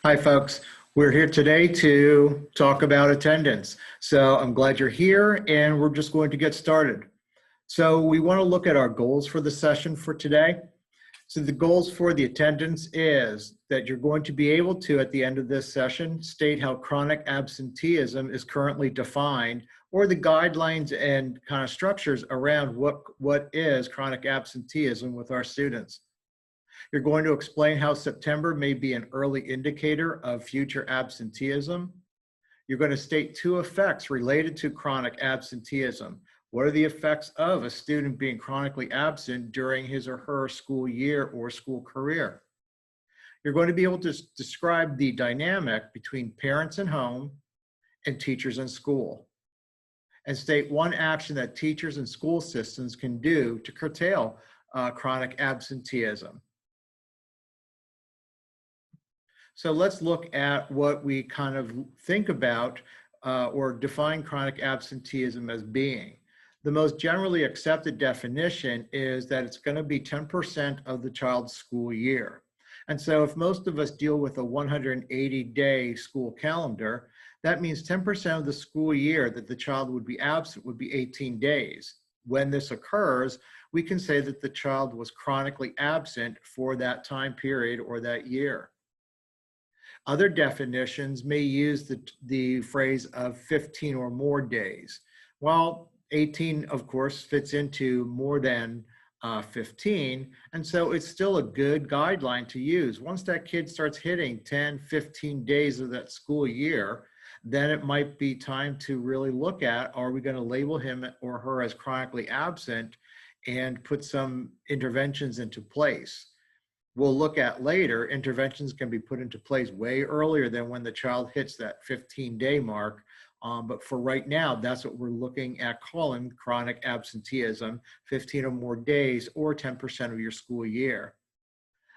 Hi, folks. We're here today to talk about attendance. So I'm glad you're here, and we're just going to get started. So we want to look at our goals for the session for today. So the goals for the attendance is that you're going to be able to, at the end of this session, state how chronic absenteeism is currently defined, or the guidelines and kind of structures around what is chronic absenteeism with our students. You're going to explain how September may be an early indicator of future absenteeism. You're going to state two effects related to chronic absenteeism. What are the effects of a student being chronically absent during his or her school year or school career? You're going to be able to describe the dynamic between parents and home and teachers in school, and state one action that teachers and school systems can do to curtail chronic absenteeism. So let's look at what we kind of think about or define chronic absenteeism as being. The most generally accepted definition is that it's going to be 10% of the child's school year. And so if most of us deal with a 180-day school calendar, that means 10% of the school year that the child would be absent would be 18 days. When this occurs, we can say that the child was chronically absent for that time period or that year. Other definitions may use the phrase of 15 or more days. While 18, of course, fits into more than 15, and so it's still a good guideline to use. Once that kid starts hitting 10, 15 days of that school year, then it might be time to really look at, are we going to label him or her as chronically absent and put some interventions into place? We'll look at later, interventions can be put into place way earlier than when the child hits that 15-day mark. But for right now, that's what we're looking at calling chronic absenteeism, 15 or more days or 10% of your school year.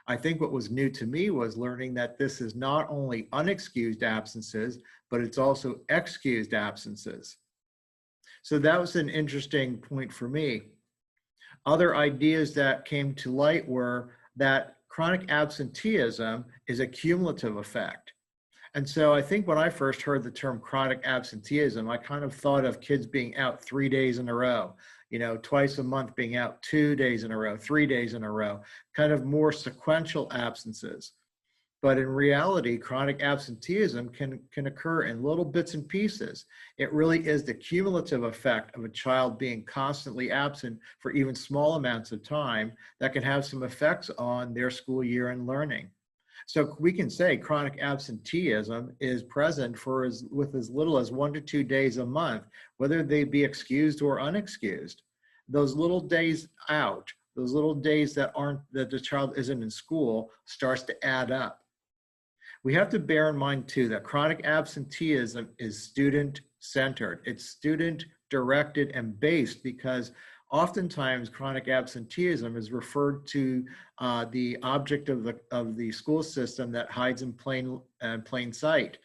I think what was new to me was learning that this is not only unexcused absences, but it's also excused absences. So that was an interesting point for me. Other ideas that came to light were that chronic absenteeism is a cumulative effect. And so I think when I first heard the term chronic absenteeism, I kind of thought of kids being out 3 days in a row, twice a month being out 2 days in a row, 3 days in a row, kind of more sequential absences. But in reality, chronic absenteeism can occur in little bits and pieces. It really is the cumulative effect of a child being constantly absent for even small amounts of time that can have some effects on their school year and learning. So we can say chronic absenteeism is present with as little as 1 to 2 days a month, whether they be excused or unexcused. Those little days out, those little days that the child isn't in school, starts to add up. We have to bear in mind too that chronic absenteeism is student-centered. It's student-directed and based because oftentimes chronic absenteeism is referred to the object of the school system that hides in plain sight.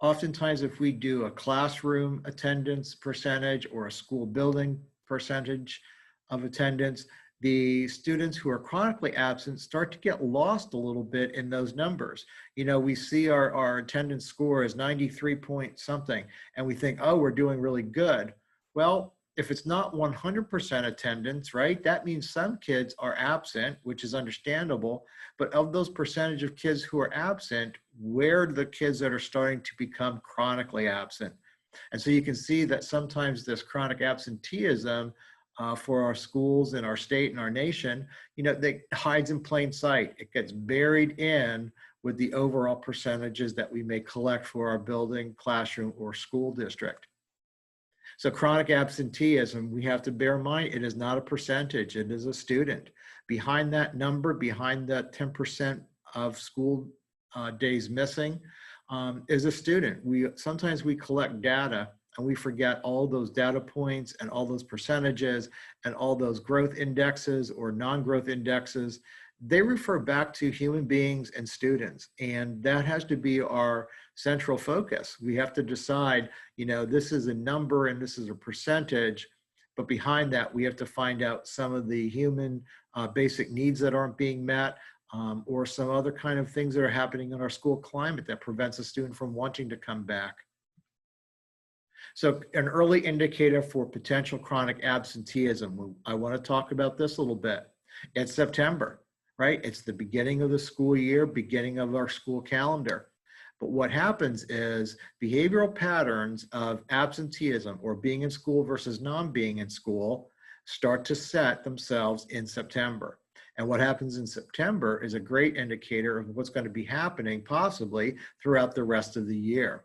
Oftentimes, if we do a classroom attendance percentage or a school building percentage of attendance, the students who are chronically absent start to get lost a little bit in those numbers. We see our attendance score is 93 point something, and we think, oh, we're doing really good. Well, if it's not 100% attendance, right, that means some kids are absent, which is understandable. But of those percentage of kids who are absent, where are the kids that are starting to become chronically absent? And so you can see that sometimes this chronic absenteeism for our schools and our state and our nation, that hides in plain sight. It gets buried in with the overall percentages that we may collect for our building, classroom, or school district. So chronic absenteeism, we have to bear in mind, it is not a percentage, it is a student. Behind that number, behind that 10% of school days missing, is a student. Sometimes we collect data and we forget all those data points and all those percentages and all those growth indexes or non-growth indexes. They refer back to human beings and students, and that has to be our central focus. We have to decide, this is a number and this is a percentage, but behind that, we have to find out some of the human basic needs that aren't being met, or some other kind of things that are happening in our school climate that prevents a student from wanting to come back. So an early indicator for potential chronic absenteeism, I want to talk about this a little bit. It's September, right? It's the beginning of the school year, beginning of our school calendar. But what happens is behavioral patterns of absenteeism or being in school versus non-being in school start to set themselves in September. And what happens in September is a great indicator of what's going to be happening possibly throughout the rest of the year.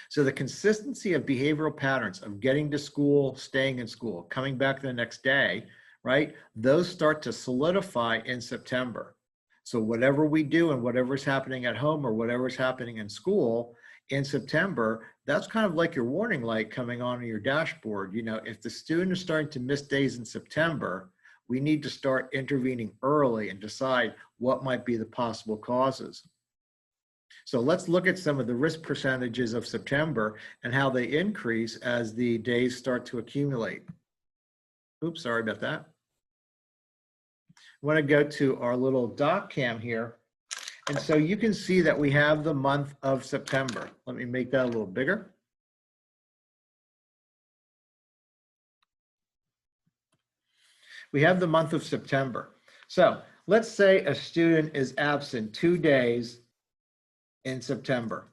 So the consistency of behavioral patterns of getting to school, staying in school, coming back the next day, right? Those start to solidify in September. So whatever we do and whatever's happening at home or whatever's happening in school in September, that's kind of like your warning light coming on your dashboard. You know, if the student is starting to miss days in September, we need to start intervening early and decide what might be the possible causes. So let's look at some of the risk percentages of September and how they increase as the days start to accumulate. Oops, sorry about that. I want to go to our little doc cam here. And so you can see that we have the month of September. Let me make that a little bigger. We have the month of September. So let's say a student is absent 2 days in September.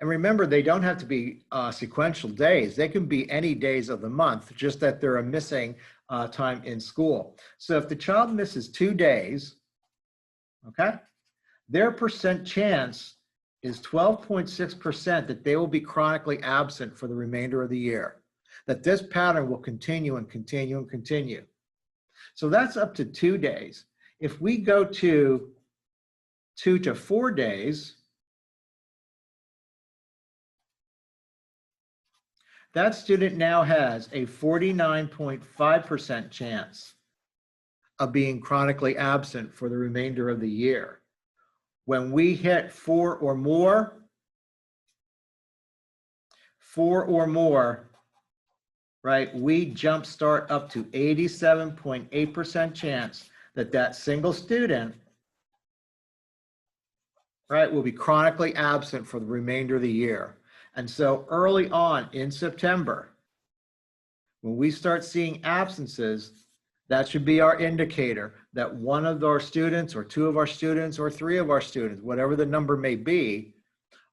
And remember, they don't have to be sequential days. They can be any days of the month, just that they're a missing time in school. So if the child misses 2 days, okay, their percent chance is 12.6% that they will be chronically absent for the remainder of the year, that this pattern will continue and continue and continue. So that's up to 2 days. If we go to 2 to 4 days, that student now has a 49.5% chance of being chronically absent for the remainder of the year. When we hit 4 or more, right, we jumpstart up to 87.8% chance that that single student, right, will be chronically absent for the remainder of the year. And so early on in September, when we start seeing absences, that should be our indicator that one of our students or 2 of our students or 3 of our students, whatever the number may be,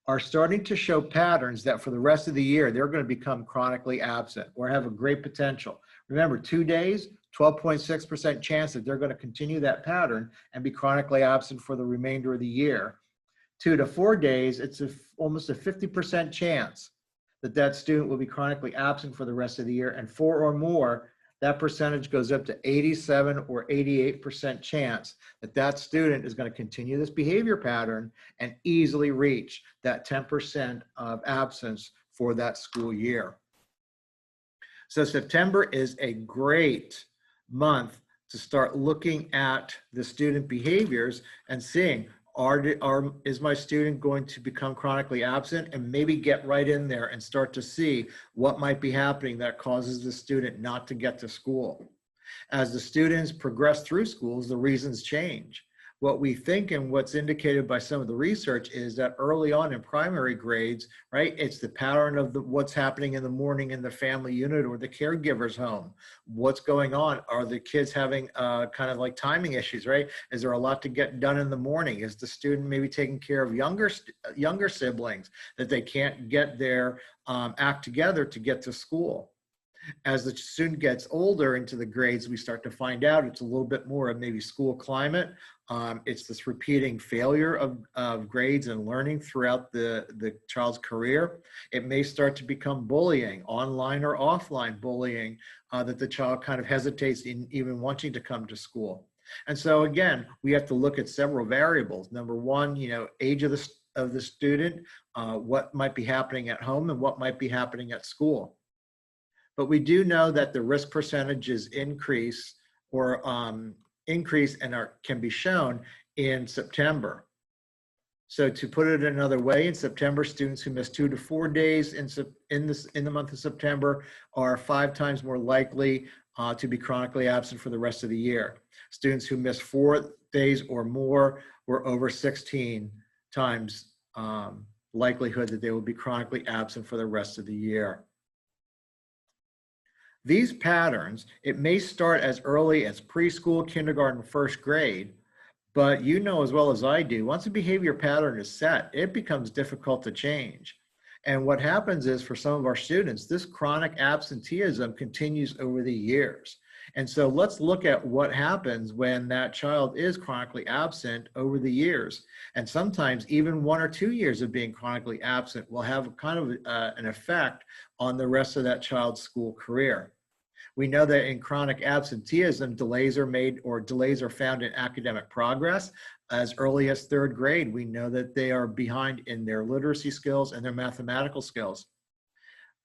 are starting to show patterns that for the rest of the year, they're going to become chronically absent or have a great potential. Remember, 2 days, 12.6% chance that they're going to continue that pattern and be chronically absent for the remainder of the year. 2 to 4 days, it's almost a 50% chance that that student will be chronically absent for the rest of the year. And 4 or more, that percentage goes up to 87 or 88% chance that that student is going to continue this behavior pattern and easily reach that 10% of absence for that school year. So September is a great month to start looking at the student behaviors and seeing, is my student going to become chronically absent, and maybe get right in there and start to see what might be happening that causes the student not to get to school. As the students progress through schools, the reasons change. What we think and what's indicated by some of the research is that early on in primary grades, right, it's the pattern of what's happening in the morning in the family unit or the caregiver's home. What's going on? Are the kids having kind of like timing issues, right? Is there a lot to get done in the morning? Is the student maybe taking care of younger siblings that they can't get their act together to get to school? As the student gets older into the grades, we start to find out it's a little bit more of maybe school climate. It's this repeating failure of grades and learning throughout the child's career. It may start to become bullying, online or offline bullying, that the child kind of hesitates in even wanting to come to school. And so again, we have to look at several variables. Number one, you know, age of the student, what might be happening at home and what might be happening at school. But we do know that the risk percentages increase and can be shown in September. So to put it another way, in September, students who miss 2 to 4 days in the month of September are 5 times more likely to be chronically absent for the rest of the year. Students who missed 4 days or more were over 16 times likelihood that they will be chronically absent for the rest of the year. These patterns, it may start as early as preschool, kindergarten, first grade, but you know as well as I do, once a behavior pattern is set, it becomes difficult to change. And what happens is for some of our students, this chronic absenteeism continues over the years. And so let's look at what happens when that child is chronically absent over the years. And sometimes even 1 or 2 years of being chronically absent will have kind of an effect on the rest of that child's school career. We know that in chronic absenteeism, delays are found in academic progress as early as 3rd grade. We know that they are behind in their literacy skills and their mathematical skills.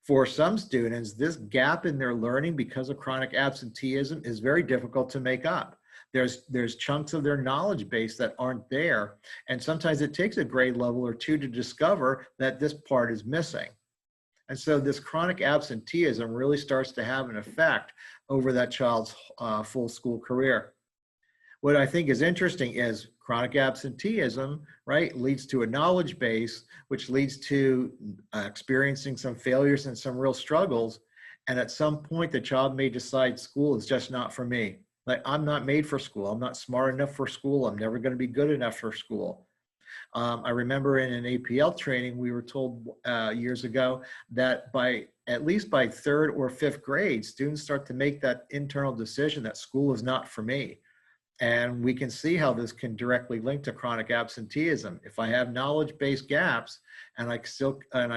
For some students, this gap in their learning because of chronic absenteeism is very difficult to make up. There's chunks of their knowledge base that aren't there, and sometimes it takes a grade level or 2 to discover that this part is missing. And so this chronic absenteeism really starts to have an effect over that child's full school career. What I think is interesting is chronic absenteeism, right, leads to a knowledge base, which leads to experiencing some failures and some real struggles. And at some point, the child may decide school is just not for me. Like, I'm not made for school. I'm not smart enough for school. I'm never going to be good enough for school. I remember in an APL training, we were told years ago that at least by 3rd or 5th grade, students start to make that internal decision that school is not for me. And we can see how this can directly link to chronic absenteeism. If I have knowledge-based gaps and I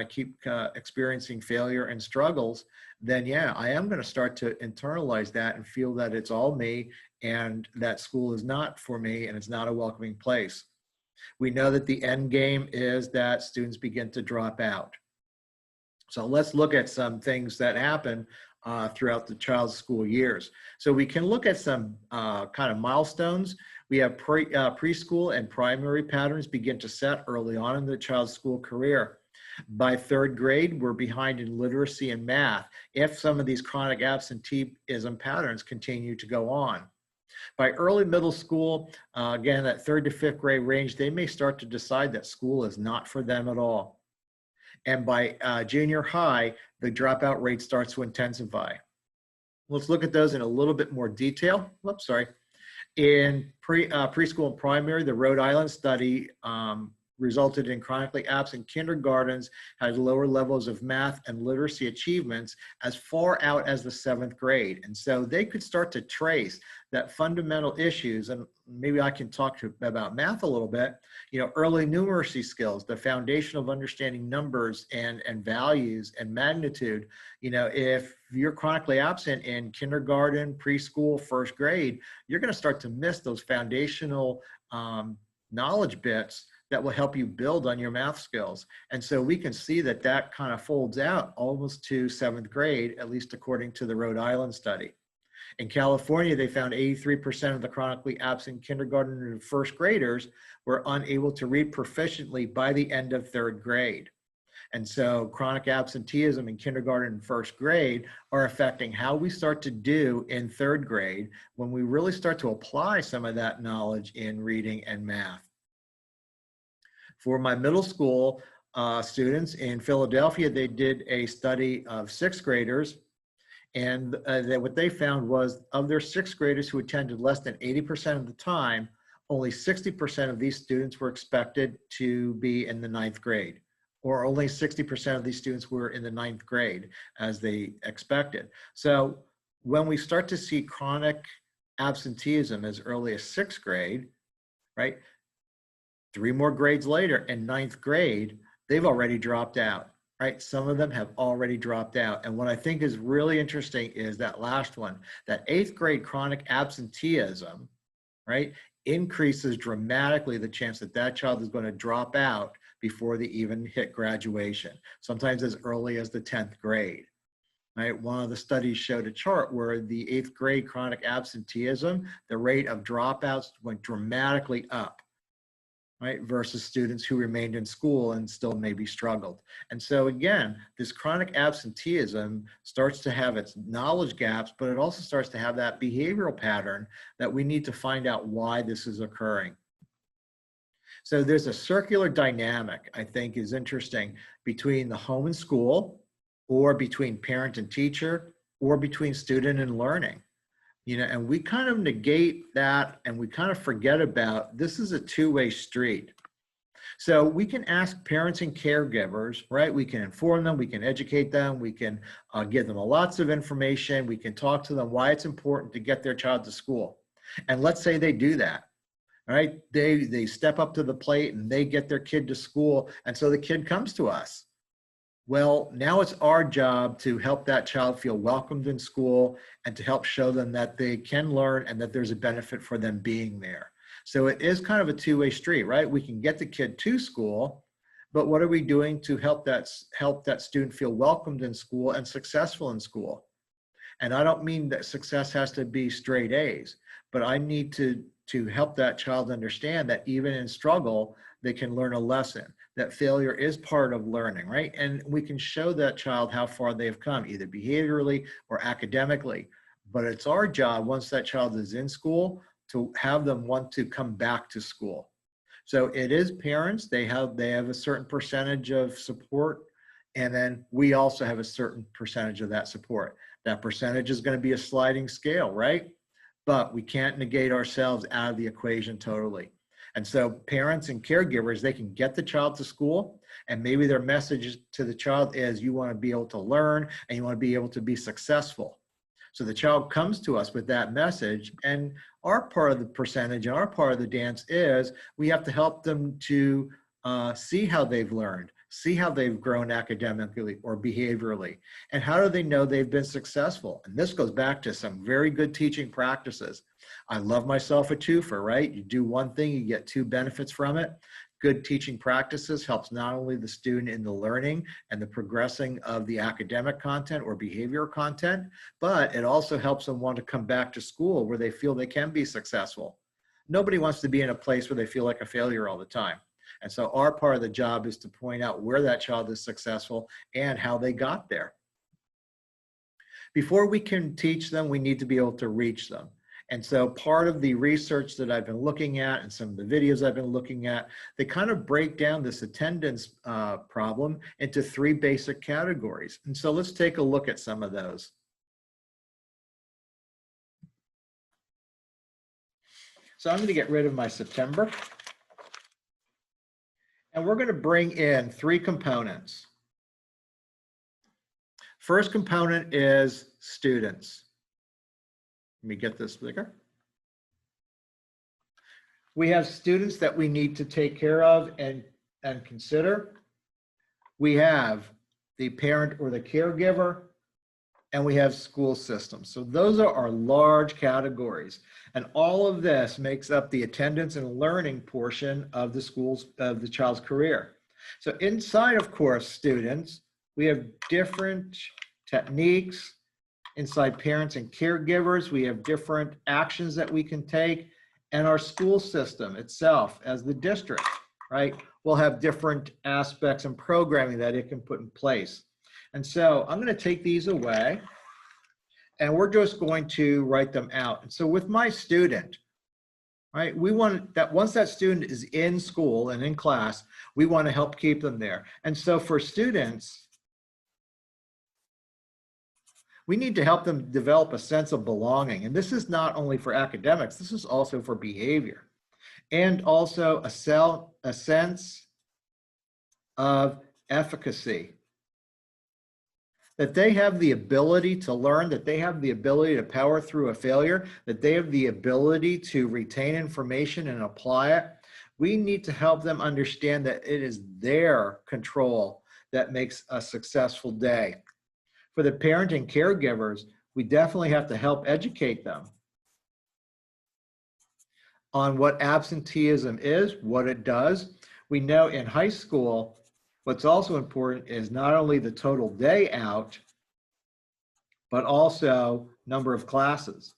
keep experiencing failure and struggles, then yeah, I am going to start to internalize that and feel that it's all me and that school is not for me and it's not a welcoming place. We know that the end game is that students begin to drop out. So let's look at some things that happen throughout the child's school years. So we can look at some kind of milestones. We have preschool and primary patterns begin to set early on in the child's school career. By 3rd grade, we're behind in literacy and math if some of these chronic absenteeism patterns continue to go on. By early middle school, again, that 3rd to 5th grade range, they may start to decide that school is not for them at all. And by junior high, the dropout rate starts to intensify. Let's look at those in a little bit more detail. Whoops, sorry. In preschool and primary, the Rhode Island study resulted in chronically absent kindergartens had lower levels of math and literacy achievements as far out as the 7th grade. And so they could start to trace that fundamental issues, and maybe I can talk about math a little bit, you know, early numeracy skills, the foundation of understanding numbers and values and magnitude. You know, if you're chronically absent in kindergarten, preschool, 1st grade, you're going to start to miss those foundational knowledge bits that will help you build on your math skills. And so we can see that that kind of folds out almost to 7th grade, at least according to the Rhode Island study. In California, they found 83% of the chronically absent kindergarten and 1st graders were unable to read proficiently by the end of 3rd grade. And so chronic absenteeism in kindergarten and 1st grade are affecting how we start to do in 3rd grade when we really start to apply some of that knowledge in reading and math. For my middle school students in Philadelphia, they did a study of 6th graders, and what they found was of their 6th graders who attended less than 80% of the time, only 60% of these students were expected to be in the 9th grade, or only 60% of these students were in the 9th grade as they expected. So when we start to see chronic absenteeism as early as 6th grade, right? 3 more grades later in 9th grade, they've already dropped out, right? Some of them have already dropped out. And what I think is really interesting is that last one, that 8th grade chronic absenteeism, right, increases dramatically the chance that that child is going to drop out before they even hit graduation, sometimes as early as the 10th grade. Right? One of the studies showed a chart where the 8th grade chronic absenteeism, the rate of dropouts went dramatically up. right? Versus students who remained in school and still maybe struggled. And so again, this chronic absenteeism starts to have its knowledge gaps, but it also starts to have that behavioral pattern that we need to find out why this is occurring. So there's a circular dynamic I think is interesting between the home and school, or between parent and teacher, or between student and learning. You know, and we kind of negate that, and we kind of forget about this is a two-way street. So we can ask parents and caregivers, right? We can inform them, we can educate them, we can give them lots of information, we can talk to them why it's important to get their child to school. And let's say they do that, right? They step up to the plate and they get their kid to school, and so the kid comes to us. Well, now it's our job to help that child feel welcomed in school and to help show them that they can learn and that there's a benefit for them being there. So it is kind of a two-way street, right? We can get the kid to school, but what are we doing to help that student feel welcomed in school and successful in school? And I don't mean that success has to be straight A's, but I need to help that child understand that even in struggle, they can learn a lesson, that failure is part of learning, right? And we can show that child how far they've come, either behaviorally or academically. But it's our job, once that child is in school, to have them want to come back to school. So it is parents, they have a certain percentage of support, and then we also have a certain percentage of that support. That percentage is going to be a sliding scale, right? But we can't negate ourselves out of the equation totally. And so parents and caregivers, they can get the child to school, and maybe their message to the child is you want to be able to learn and you want to be able to be successful. So the child comes to us with that message, and our part of the percentage and our part of the dance is we have to help them to see how they've learned, see how they've grown academically or behaviorally, and how do they know they've been successful. And this goes back to some very good teaching practices. I love myself a twofer, right? You do one thing, you get two benefits from it. Good teaching practices helps not only the student in the learning and the progressing of the academic content or behavioral content, but it also helps them want to come back to school where they feel they can be successful. Nobody wants to be in a place where they feel like a failure all the time. And so our part of the job is to point out where that child is successful and how they got there. Before we can teach them, we need to be able to reach them. And so part of the research that I've been looking at and some of the videos I've been looking at, they kind of break down this attendance problem into three basic categories. And so let's take a look at some of those. So I'm going to get rid of my September. And we're going to bring in three components. First component is students. Let me get this bigger. We have students that we need to take care of and consider. We have the parent or the caregiver, and we have school systems. So those are our large categories. And all of this makes up the attendance and learning portion of the child's career. So inside, of course, students, we have different techniques. Inside parents and caregivers, we have different actions that we can take. And our school system itself, as the district, right, will have different aspects and programming that it can put in place. And so I'm going to take these away, and we're just going to write them out. And so with my student, right, we want that once that student is in school and in class, we want to help keep them there. And so for students, we need to help them develop a sense of belonging. And this is not only for academics, this is also for behavior. And also a sense of efficacy. That they have the ability to learn, that they have the ability to power through a failure, that they have the ability to retain information and apply it. We need to help them understand that it is their control that makes a successful day. For the parent and caregivers, we definitely have to help educate them on what absenteeism is, what it does. We know in high school, what's also important is not only the total day out, but also number of classes.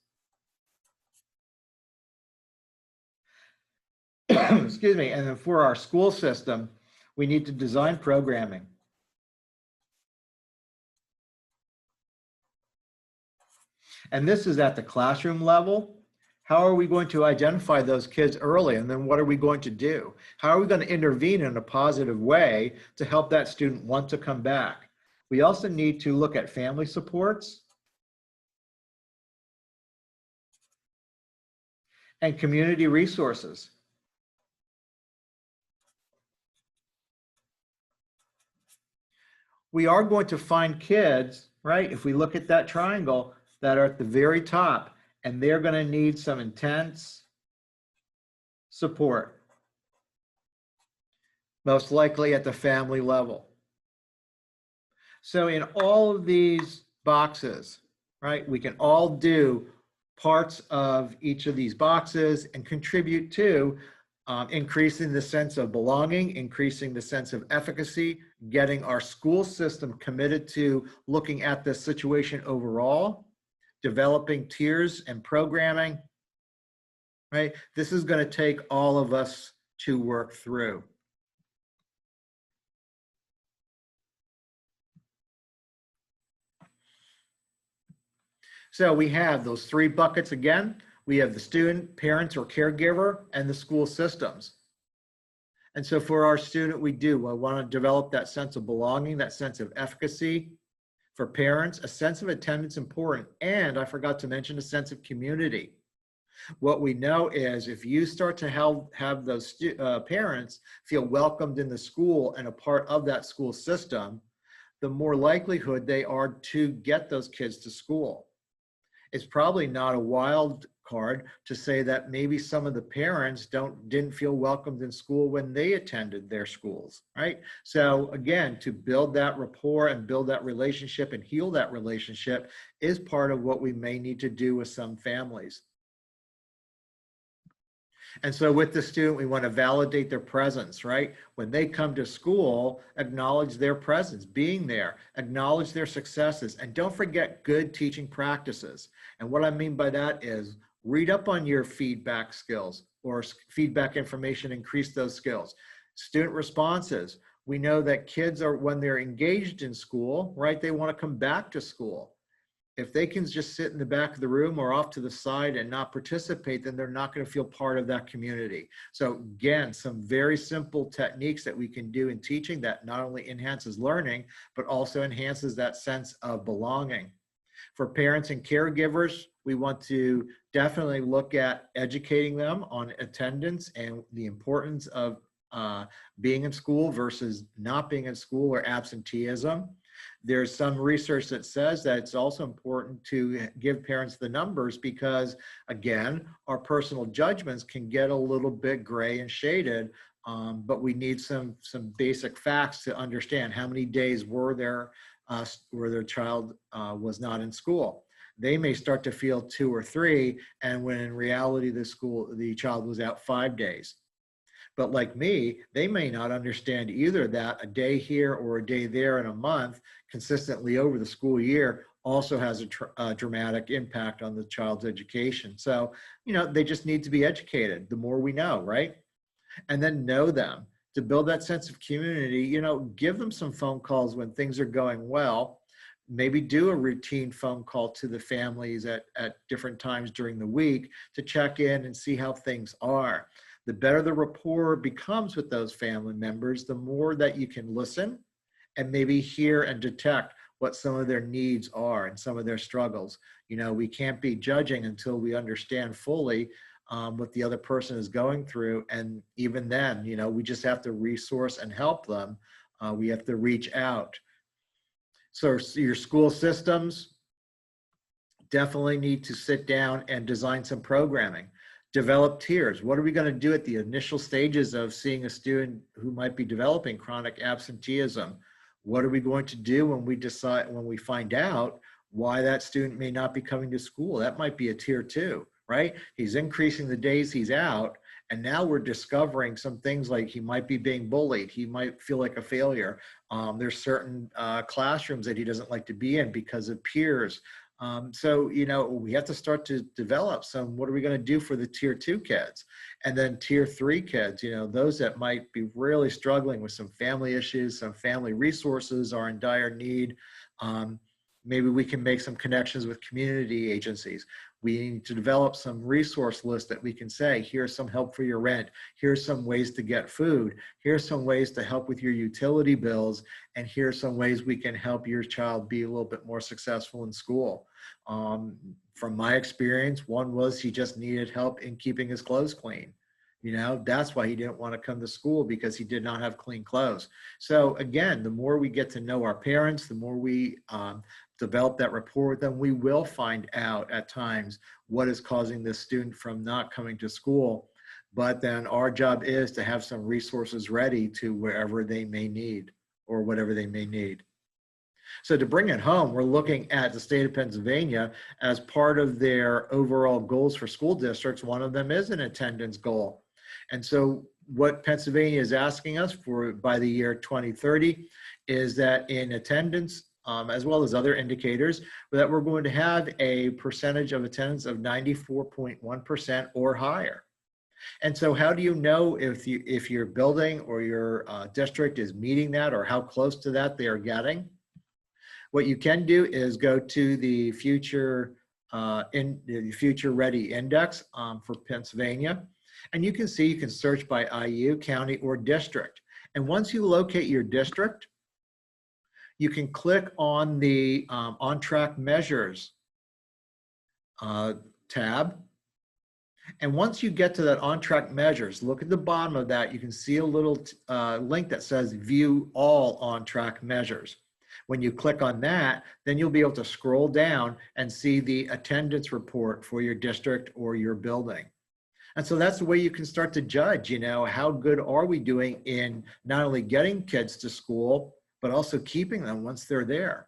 Excuse me. And then for our school system, we need to design programming. And this is at the classroom level. How are we going to identify those kids early? And then what are we going to do? How are we going to intervene in a positive way to help that student want to come back? We also need to look at family supports and community resources. We are going to find kids, right? If we look at that triangle, that are at the very top, and they're going to need some intense support, most likely at the family level. So in all of these boxes, right, we can all do parts of each of these boxes and contribute to increasing the sense of belonging, increasing the sense of efficacy, getting our school system committed to looking at this situation overall, developing tiers and programming, right? This is going to take all of us to work through. So we have those three buckets again. We have the student, parents, or caregiver, and the school systems. And so for our student, we want to develop that sense of belonging, that sense of efficacy. For parents, a sense of attendance important. And I forgot to mention a sense of community. What we know is if you start to have those parents feel welcomed in the school and a part of that school system, the more likelihood they are to get those kids to school. It's probably not a wild card to say that maybe some of the parents didn't feel welcomed in school when they attended their schools, right? So again, to build that rapport and build that relationship and heal that relationship is part of what we may need to do with some families. And so with the student, we want to validate their presence, right? When they come to school, acknowledge their presence, being there, acknowledge their successes, and don't forget good teaching practices. And what I mean by that is read up on your feedback skills or feedback information, increase those skills. Student responses. We know that kids are, when they're engaged in school, right, they want to come back to school. If they can just sit in the back of the room or off to the side and not participate, then they're not going to feel part of that community. So again, some very simple techniques that we can do in teaching that not only enhances learning, but also enhances that sense of belonging. For parents and caregivers, we want to definitely look at educating them on attendance and the importance of being in school versus not being in school or absenteeism. There's some research that says that it's also important to give parents the numbers because, again, our personal judgments can get a little bit gray and shaded, but we need some basic facts to understand how many days were there where their child was not in school. They may start to feel 2 or 3, and when in reality the child was out 5 days. But like me, they may not understand either that a day here or a day there in a month consistently over the school year also has a dramatic impact on the child's education. So, they just need to be educated. The more we know, right? And then know them. To build that sense of community, give them some phone calls when things are going well. Maybe do a routine phone call to the families at different times during the week to check in and see how things are. The better the rapport becomes with those family members, the more that you can listen and maybe hear and detect what some of their needs are and some of their struggles. We can't be judging until we understand fully what the other person is going through. And even then, we just have to resource and help them. We have to reach out. So your school systems definitely need to sit down and design some programming. Develop tiers. What are we going to do at the initial stages of seeing a student who might be developing chronic absenteeism? What are we going to do when we find out why that student may not be coming to school? That might be a tier 2, right? He's increasing the days he's out, and now we're discovering some things like he might be being bullied. He might feel like a failure. There's certain classrooms that he doesn't like to be in because of peers. So, we have to start to develop some, what are we going to do for the tier 2 kids? And then tier 3 kids, those that might be really struggling with some family issues, some family resources are in dire need. Maybe we can make some connections with community agencies. We need to develop some resource lists that we can say, here's some help for your rent. Here's some ways to get food. Here's some ways to help with your utility bills. And here's some ways we can help your child be a little bit more successful in school. From my experience, one was he just needed help in keeping his clothes clean. That's why he didn't want to come to school, because he did not have clean clothes. So again, the more we get to know our parents, the more we develop that rapport with them, we will find out at times what is causing this student from not coming to school. But then our job is to have some resources ready to wherever they may need or whatever they may need. So to bring it home, we're looking at the state of Pennsylvania as part of their overall goals for school districts. One of them is an attendance goal. And so what Pennsylvania is asking us for by the year 2030 is that in attendance, as well as other indicators, that we're going to have a percentage of attendance of 94.1% or higher. And so how do you know if your building or your district is meeting that, or how close to that they are getting? What you can do is go to the Future Ready Index for Pennsylvania, and you can see, you can search by IU, county, or district. And once you locate your district, you can click on the On Track Measures tab. And once you get to that On Track Measures, look at the bottom of that. You can see a little link that says View All On Track Measures. When you click on that, then you'll be able to scroll down and see the attendance report for your district or your building. And so that's the way you can start to judge, how good are we doing in not only getting kids to school, but also keeping them once they're there.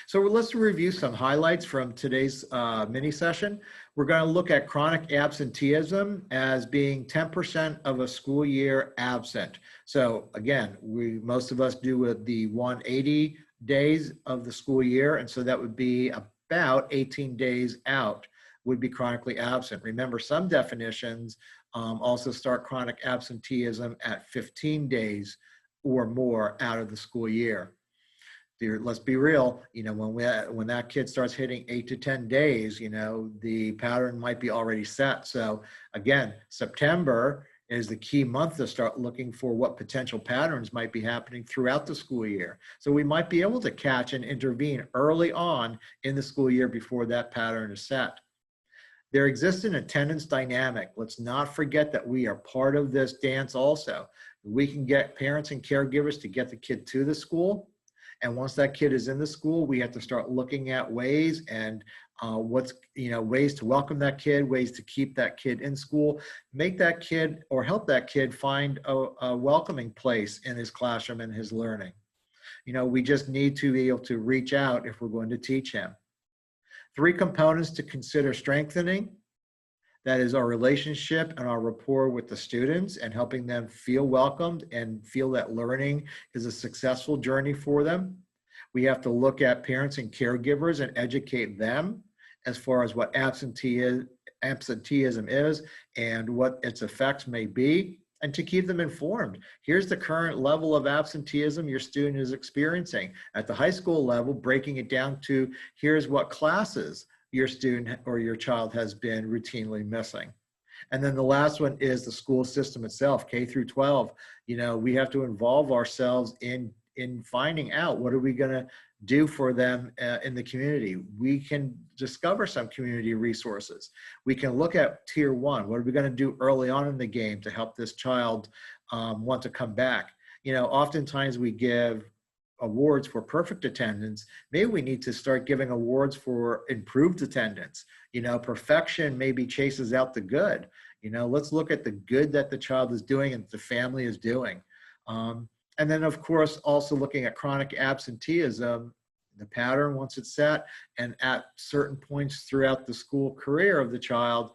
So let's review some highlights from today's mini session. We're going to look at chronic absenteeism as being 10% of a school year absent. So again, most of us do with the 180 days of the school year. And so that would be about 18 days out would be chronically absent. Remember, some definitions also start chronic absenteeism at 15 days or more out of the school year. Let's be real, when that kid starts hitting 8 to 10 days, the pattern might be already set. So again, September is the key month to start looking for what potential patterns might be happening throughout the school year. So we might be able to catch and intervene early on in the school year before that pattern is set. There exists an attendance dynamic. Let's not forget that we are part of this dance also. We can get parents and caregivers to get the kid to the school. And once that kid is in the school, we have to start looking at ways and ways to welcome that kid, ways to keep that kid in school, make that kid or help that kid find a welcoming place in his classroom and his learning. We just need to be able to reach out if we're going to teach him. 3 components to consider strengthening. That is our relationship and our rapport with the students and helping them feel welcomed and feel that learning is a successful journey for them. We have to look at parents and caregivers and educate them as far as what absenteeism is and what its effects may be, and to keep them informed. Here's the current level of absenteeism your student is experiencing. At the high school level, breaking it down to here's what classes your student or your child has been routinely missing. And then the last one is the school system itself, K through 12. We have to involve ourselves in finding out what are we going to do for them in the community. We can discover some community resources. We can look at tier 1. What are we going to do early on in the game to help this child want to come back? Oftentimes we give awards for perfect attendance. Maybe we need to start giving awards for improved attendance. Perfection maybe chases out the good. Let's look at the good that the child is doing and the family is doing. And then of course, also looking at chronic absenteeism, the pattern once it's set, and at certain points throughout the school career of the child,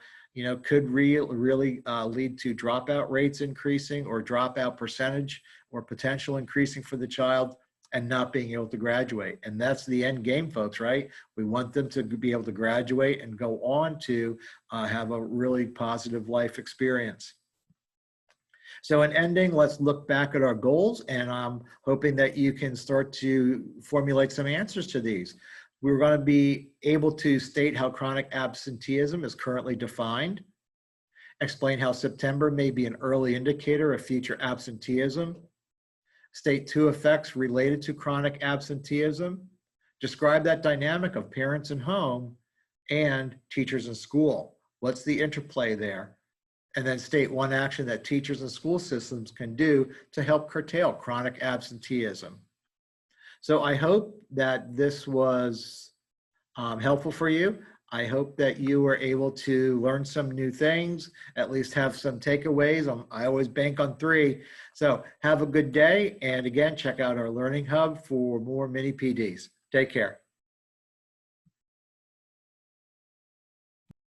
could really lead to dropout rates increasing or dropout percentage or potential increasing for the child. and not being able to graduate. And that's the end game, folks, right? We want them to be able to graduate and go on to have a really positive life experience. So in ending, let's look back at our goals, and I'm hoping that you can start to formulate some answers to these. We're going to be able to state how chronic absenteeism is currently defined, explain how September may be an early indicator of future absenteeism, state 2 effects related to chronic absenteeism, describe that dynamic of parents and home and teachers and school. What's the interplay there? And then state 1 action that teachers and school systems can do to help curtail chronic absenteeism. So I hope that this was helpful for you. I hope that you were able to learn some new things, at least have some takeaways. I always bank on 3. So have a good day. And again, check out our Learning Hub for more mini PDs. Take care.